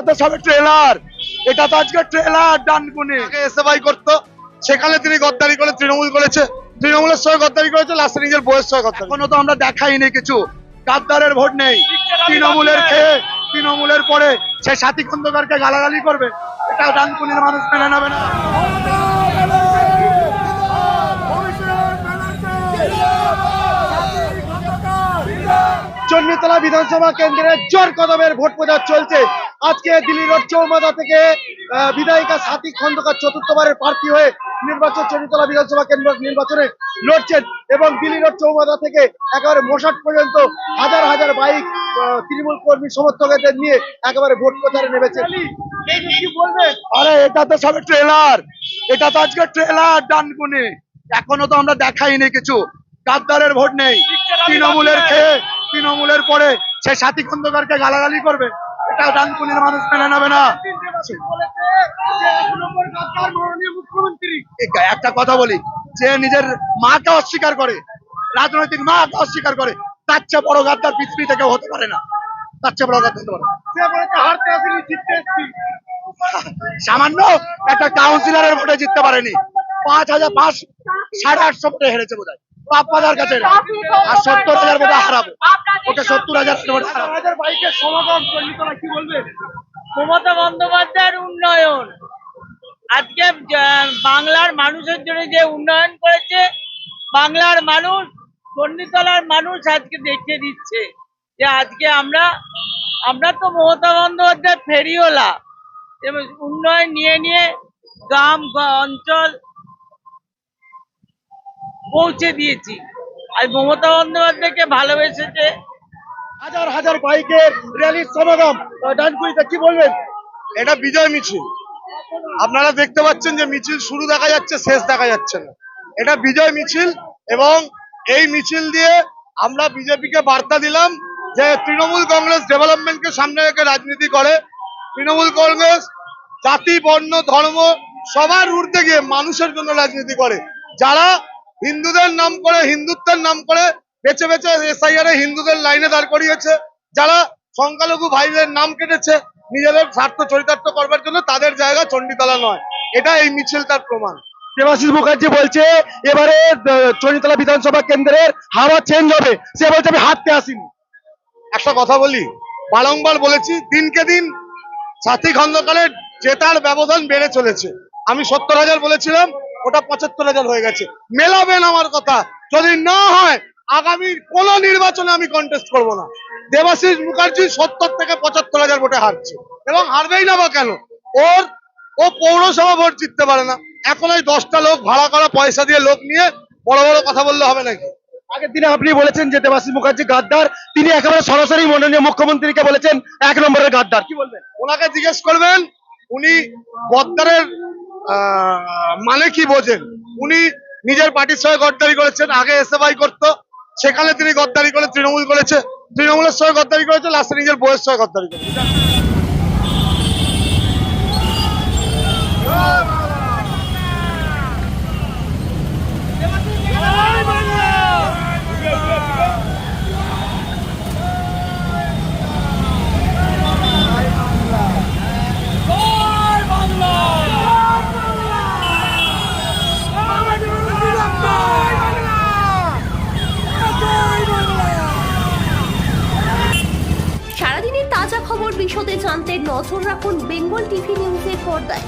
তো সবে ট্রেলার, এটা তো আজকে ট্রেলার। ডানকুনি এসএফআই করতো, সেখানে তিনি গদ্দারি করে তৃণমূল করেছে, তৃণমূলের সঙ্গে গদ্দারি করেছে, লাস্টে নিজের বউয়ের সঙ্গে গদ্দারি। এখনো তো আমরা দেখাইনি কিছু। গাদ্দারের ভোট নেই, তৃণমূলের খেয়ে তৃণমূলের পরে সে সাথী খন্দকারকে গালাগালি করবে, এটা ডানকুনির মানুষ মেনে নেবে না। চণ্ডীতলা বিধানসভা কেন্দ্রে জোর কদমের ভোট প্রচার চলছে। আজকে দিল্লি রোড চৌমাথা থেকে বিধায়িকা সাথী খন্দকার চতুর্থবারের প্রার্থী হয়ে চণ্ডীতলা বিধানসভা কেন্দ্র নির্বাচনে লড়ছেন এবং দিল্লি রোড চৌমাথা থেকে একেবারে মোশাট পর্যন্ত হাজার হাজার বাইক তৃণমূল কর্মী সমর্থকদের নিয়ে একেবারে ভোট প্রচারে নেমেছে। আরে এটা তো সবে ট্রেলার, এটা তো আজকে ট্রেলার। ডানকুনি এখনো তো আমরা দেখাইনি কিছু। গাদ্দারের ভোট নেই, তৃণমূলের খেয়ে তৃণমূলের পরে সে সাথী খন্দকারকে গালাগালি করবে, এটা ডানকুনির মানুষ মেনে নেবে না। একটা কথা বলি, যে নিজের মাকে অস্বীকার করে, রাজনৈতিক মাকে অস্বীকার করে, তার চেয়ে বড় গাদ্দার পৃথিবী থেকে হতে পারে না। তার চেয়ে বড় গাদ্দার হতে পারে সামান্য একটা কাউন্সিলরের ভোটে জিততে পারেনি, 5,800 ভোটে হেরেছে বোধ হয় আপনাদের কাছে। আর 70,000 ভোটে হারাবো, ওকে 70,000 ভোটে হারাবো। বাইকের সমাগম চণ্ডীতলা, কি বলবেন? মমতা বন্দ্যোপাধ্যায়ের উন্নয়ন আজকে বাংলার মানুষের জন্য যে উন্নয়ন করেছে, বাংলার মানুষ, চণ্ডীতলার মানুষ আজকে দেখিয়ে দিচ্ছে যে আজকে আমরা তো মমতা বন্দ্যোপাধ্যায় ফেরিওয়ালা, এবং উন্নয়ন নিয়ে নিয়ে গ্রাম অঞ্চল পৌঁছে দিয়েছি। আর মমতা বন্দ্যোপাধ্যায়কে ভালোবেসেছে। হাজার হাজার বাইকের র্যালির সমাগম ডানকুনিতে, কি বলবেন? এটা বিজয় মিছিল। আপনারা দেখতে পাচ্ছেন যে মিছিল শুরু দেখা যাচ্ছে, শেষ দেখা যাচ্ছে না। এটা বিজয় মিছিল এবং এই মিছিল দিয়ে আমরা বিজেপিকে বার্তা দিলাম যে তৃণমূল কংগ্রেস ডেভেলপমেন্টকে সামনে রেখে রাজনীতি করে। তৃণমূল কংগ্রেস জাতি, বর্ণ, ধর্ম সবার ঊর্ধ্বে গিয়ে মানুষের জন্য রাজনীতি করে। যারা হিন্দুদের নাম করে, হিন্দুত্বের নাম করে বেছে বেছে এসআইআর এ হিন্দুদের লাইনে দাঁড় করিয়েছে, যারা সংখ্যালঘু ভাইদের নাম কেটেছে নিজেদের স্বার্থ চরিতার্থ করবার জন্য, তাদের জায়গা চণ্ডীতলা নয়। এটা এই মিছিল তার প্রমাণ। দেবাশিস মুখার্জি বলছে এবারে চণ্ডীতলা বিধানসভা কেন্দ্রের হাওয়া চেঞ্জ হবে। সে বলছে আমি হাঁটতে আসিনি। একটা কথা বলি, বারংবার বলেছি, দিনকে দিন সাথী খন্দকারের জেতার ব্যবধান বেড়ে চলেছে। আমি 70,000 বলেছিলাম, ওটা 75,000 হয়ে গেছে। মেলাবেন আমার কথা, যদি না হয় আগামী কোন নির্বাচনে আমি কন্টেস্ট করব না। দেবাশিস মুখার্জি 70 থেকে 75,000 ভোটে হারছে এবং হারবেই না বা কেন? ও পৌরসভা ভোট জিততে পারে না। এখন ওই 10টা লোক ভাড়া করা পয়সা দিয়ে লোক নিয়ে বড় বড় কথা বললে হবে নাকি? আগের দিনে আপনি বলেছেন যে দেবাশিস মুখার্জি গাদ্দার, তিনি একেবারে সরাসরি মাননীয় মুখ্যমন্ত্রীকে বলেছেন 1 নম্বরের গাদ্দার। কি বলবেন? ওনাকে জিজ্ঞেস করবেন উনি গদ্দারের মানে কি বোঝেন। উনি নিজের পার্টির সঙ্গে গদ্দারি করেছেন, আগে এসএফআই করতো, সেখানে তিনি গদ্দারি করে তৃণমূল করেছে, তৃণমূলের সঙ্গে গদ্দারি করেছে, লাস্টে নিজের বউয়ের সঙ্গে গদ্দারি করেছে। সারাদিনের তাজা খবর বিশদে জানতে নজর রাখুন বেঙ্গল টিভি নিউজের পর্দায়।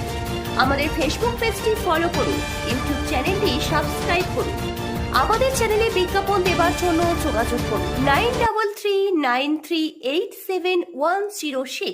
আমাদের ফেসবুক পেজটি ফলো করুন, ইউটিউব চ্যানেলটি সাবস্ক্রাইব করুন। আমাদের চ্যানেলে বিজ্ঞাপন দেওয়ার জন্য যোগাযোগ করুন 9339387106।